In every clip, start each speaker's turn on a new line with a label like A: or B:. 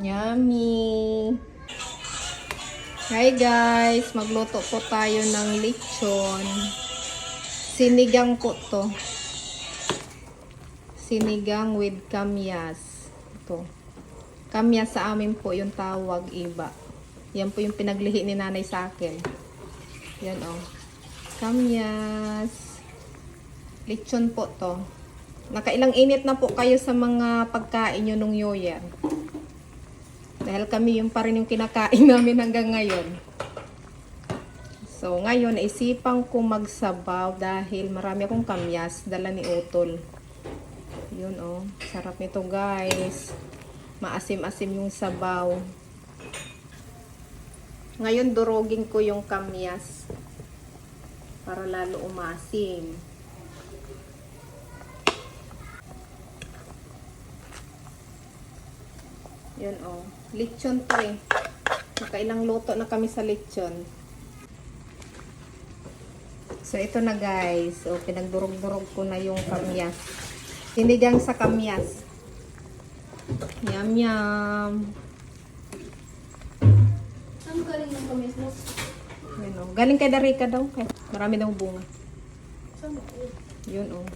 A: Yummy! Hi guys! Magluto po tayo ng lechon. Sinigang po to. Sinigang with kamyas. Ito. Kamyas sa amin po yung tawag, iba. Yan po yung pinaglihi ni nanay sa akin. Yan oh. Kamyas. Lechon po to. Nakailang init na po kayo sa mga pagkain nyo nung New Year. Dahil kami yung pa rin yung kinakain namin hanggang ngayon. So, ngayon, naisipan ko magsabaw dahil marami akong kamyas. Dala ni Utol. Yun, oh. Sarap nito, guys. Maasim-asim yung sabaw. Ngayon, durogin ko yung kamyas. Para lalo umasim. Yun, oh. Lechon to eh. Nakailang luto na kami sa lechon. So, ito na guys. So, pinagdurog-durog ko na yung kamyas. Sinigang sa kamyas. Yum, yum.
B: Saan galing yung kamyas mo?
A: Yun, oh. Galing kay Darika daw. Marami daw bunga.
B: Saan mo?
A: Yun, oh.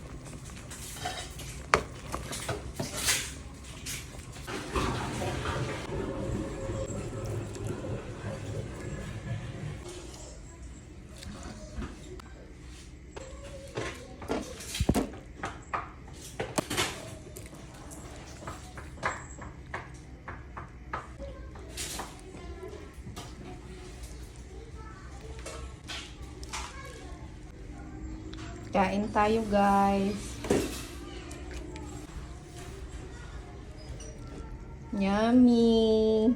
A: Kain tayo guys. Yummy.